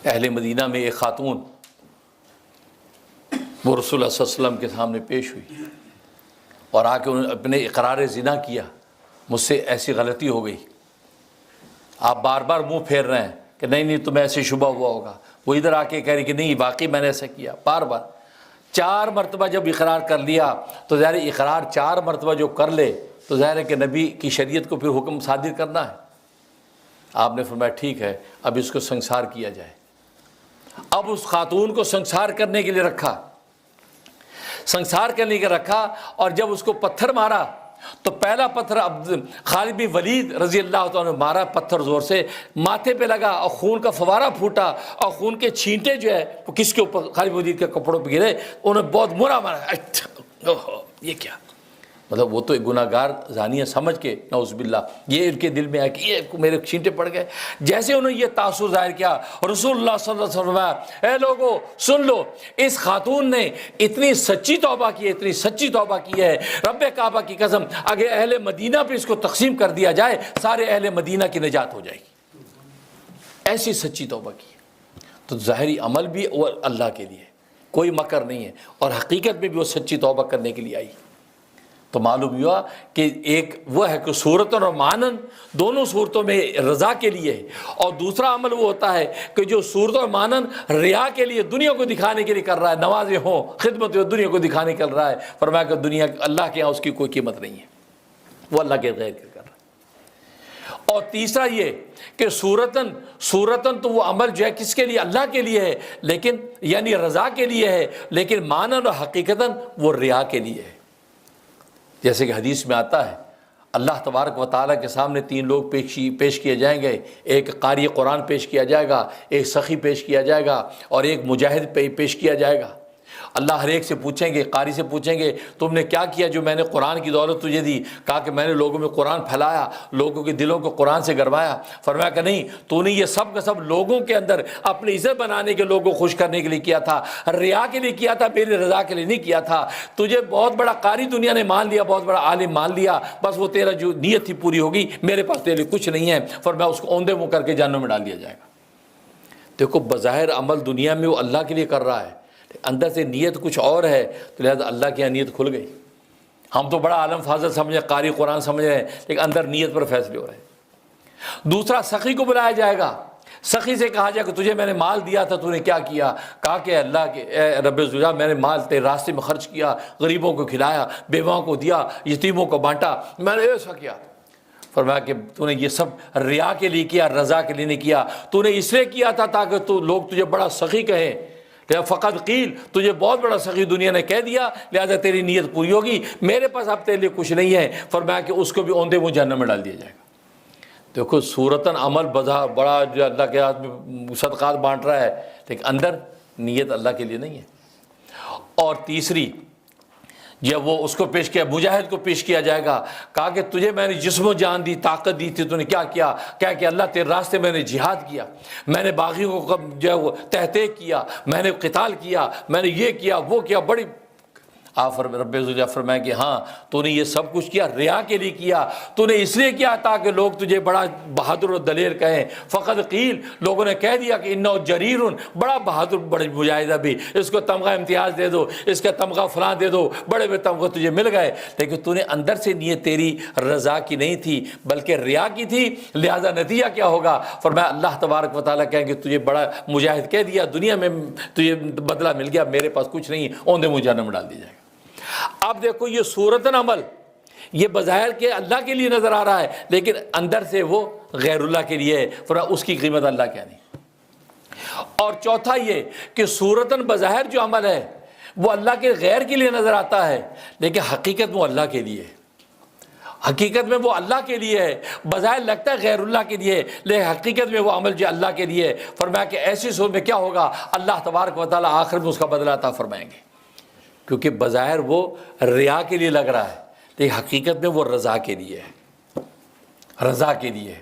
اہل مدینہ میں ایک خاتون وہ رسول اللہ صلی اللہ علیہ وسلم کے سامنے پیش ہوئی اور آ کے انہوں نے اپنے اقرار زنا کیا، مجھ سے ایسی غلطی ہو گئی۔ آپ بار بار منہ پھیر رہے ہیں کہ نہیں تمہیں ایسے شبہ ہوا ہوگا، وہ ادھر آ کے کہہ رہی کہ نہیں واقعی میں نے ایسا کیا۔ بار بار 4 مرتبہ جب اقرار کر لیا تو ظاہر اقرار 4 مرتبہ جو کر لے تو ظاہر ہے کہ نبی کی شریعت کو پھر حکم صادر کرنا ہے۔ آپ نے فرمایا ٹھیک ہے، اب اس کو سنسار کیا جائے۔ اب اس خاتون کو سنسار کرنے کے لیے رکھا، سنسار کرنے کے رکھا، اور جب اس کو پتھر مارا تو پہلا پتھر خالد بن ولید رضی اللہ تعالیٰ نے مارا، پتھر زور سے ماتھے پہ لگا اور خون کا فوارہ پھوٹا اور خون کے چھینٹے جو ہے وہ کس کے اوپر؟ خالد بن ولید کے کپڑوں پہ گرے، انہوں نے بہت برا مارا۔ یہ کیا مطلب؟ وہ تو ایک گناہ گار زانیہ سمجھ کے نعوذ باللہ یہ ان کے دل میں ہے کہ یہ میرے چھینٹے پڑ گئے۔ جیسے انہوں نے یہ تاثر ظاہر کیا، رسول اللہ صلی اللہ علیہ وسلم فرمایا اے لوگو سن لو، اس خاتون نے اتنی سچی توبہ کی ہے، اتنی سچی توبہ کی ہے، رب کعبہ کی قسم اگر اہل مدینہ پہ اس کو تقسیم کر دیا جائے سارے اہل مدینہ کی نجات ہو جائے گی، ایسی سچی توبہ کی ہے۔ تو ظاہری عمل بھی وہ اللہ کے لیے، کوئی مکر نہیں ہے، اور حقیقت میں بھی وہ سچی توبہ کرنے کے لیے آئی۔ تو معلوم ہوا کہ ایک وہ ہے کہ صورتاً اور معناً دونوں صورتوں میں رضا کے لیے ہے، اور دوسرا عمل وہ ہوتا ہے کہ جو صورت اور معناً ریا کے لیے دنیا کو دکھانے کے لیے کر رہا ہے، نمازیں ہوں، خدمت ہو، دنیا کو دکھانے کر رہا ہے۔ فرمایا کہ دنیا اللہ کے یہاں اس کی کوئی قیمت نہیں ہے، وہ اللہ کے غیر کر رہا ہے۔ اور تیسرا یہ کہ صورتاً تو وہ عمل جو ہے کس کے لیے؟ اللہ کے لیے ہے، لیکن یعنی رضا کے لیے ہے، لیکن معناً اور حقیقتاً وہ ریا کے لیے ہے۔ جیسے کہ حدیث میں آتا ہے اللہ تبارک و تعالیٰ کے سامنے 3 لوگ پیش کیے جائیں گے، ایک قاری قرآن پیش کیا جائے گا، ایک سخی پیش کیا جائے گا، اور ایک مجاہد پیش کیا جائے گا۔ اللہ ہر ایک سے پوچھیں گے، قاری سے پوچھیں گے تم نے کیا کیا جو میں نے قرآن کی دولت تجھے دی؟ کہا کہ میں نے لوگوں میں قرآن پھیلایا، لوگوں کے دلوں کو قرآن سے گروایا۔ فرمایا کہ نہیں، تو نے یہ سب کا سب لوگوں کے اندر اپنی عزت بنانے کے، لوگوں کو خوش کرنے کے لیے کیا تھا، ریا کے لیے کیا تھا، میری رضا کے لیے نہیں کیا تھا۔ تجھے بہت بڑا قاری دنیا نے مان لیا، بہت بڑا عالم مان لیا، بس وہ تیرا جو نیت تھی پوری ہوگی، میرے پاس تیرے لیے کچھ نہیں ہے۔ فرمایا اس کو اوندے منہ کر کے جہنم میں ڈال دیا جائے گا۔ دیکھو بظاہر عمل دنیا میں وہ اللہ کے لیے کر رہا ہے، اندر سے نیت کچھ اور ہے، تو لہذا اللہ کی نیت کھل گئی۔ ہم تو بڑا عالم فاضل سمجھے، قاری قرآن سمجھ رہے ہیں، لیکن اندر نیت پر فیصلے ہو رہے ہیں۔ دوسرا سخی کو بلایا جائے گا، سخی سے کہا جائے کہ تجھے میں نے مال دیا تھا، تو نے کیا کیا؟ کہا کہ اللہ کے اے رب العزت میں نے مال تیرے راستے میں خرچ کیا، غریبوں کو کھلایا، بیواؤں کو دیا، یتیموں کو بانٹا، میں نے ایسا کیا۔ فرمایا کہ تو نے یہ سب ریا کے لیے کیا، رضا کے لیے نہیں کیا، تو نے اس لیے کیا تھا تاکہ تو لوگ تجھے بڑا سخی کہیں۔ فقط قیل، تجھے بہت بڑا سخی دنیا نے کہہ دیا، لہذا تیری نیت پوری ہوگی، میرے پاس اب تیرے لیے کچھ نہیں ہے۔ فرمایا کہ اس کو بھی اوندے منہ جہنم میں ڈال دیا جائے گا۔ دیکھو صورتاً عمل بڑا جو اللہ کے ہاتھ میں صدقات بانٹ رہا ہے، لیکن اندر نیت اللہ کے لیے نہیں ہے۔ اور تیسری جب وہ اس کو پیش کیا، مجاہد کو پیش کیا جائے گا، کہا کہ تجھے میں نے جسم و جان دی، طاقت دی تھی، تو نے کیا کیا؟ کیا کہ اللہ تیرے راستے میں نے جہاد کیا، میں نے باغیوں کو جو ہے وہ تحقیق کیا، میں نے قتال کیا، میں نے یہ کیا وہ کیا، بڑی آپ رب العزت فرمائے کہ ہاں تو نے یہ سب کچھ کیا، ریا کے لیے کیا، تو نے اس لیے کیا تاکہ لوگ تجھے بڑا بہادر و دلیر کہیں۔ فقط قیل، لوگوں نے کہہ دیا کہ انہ جریر، بڑا بہادر، بڑے مجاہدہ بھی، اس کو تمغہ امتیاز دے دو، اس کا تمغہ فلاں دے دو، بڑے بڑے تمغے تجھے مل گئے، لیکن تو نے اندر سے نیت تیری رضا کی نہیں تھی بلکہ ریا کی تھی، لہذا نتیجہ کیا ہوگا؟ فرمایا اللہ تبارک و تعالیٰ کہیں گے تجھے بڑا مجاہد کہہ دیا، دنیا میں تجھے بدلہ مل گیا، میرے پاس کچھ نہیں، اوندے منہ جہنم میں ڈال دیا جائے گا۔ اب دیکھو یہ صورتاً عمل یہ بظاہر کے اللہ کے لیے نظر آ رہا ہے، لیکن اندر سے وہ غیر اللہ کے لیے ہے، فرمایا اس کی قیمت اللہ کیا نہیں۔ اور چوتھا یہ کہ صورتاً بظاہر جو عمل ہے وہ اللہ کے غیر کے لیے نظر آتا ہے، لیکن حقیقت وہ اللہ کے لیے ہے، حقیقت میں وہ اللہ کے لیے ہے، بظاہر لگتا ہے غیر اللہ کے لیے، لیکن حقیقت میں وہ عمل جو اللہ کے لیے ہے۔ فرمایا کہ ایسی صورت میں کیا ہوگا؟ اللہ تبارک و تعالیٰ آخر میں اس کا بدلہ عطا فرمائیں گے، کیونکہ بظاہر وہ ریا کے لیے لگ رہا ہے، لیکن حقیقت میں وہ رضا کے لیے ہے، رضا کے لیے ہے۔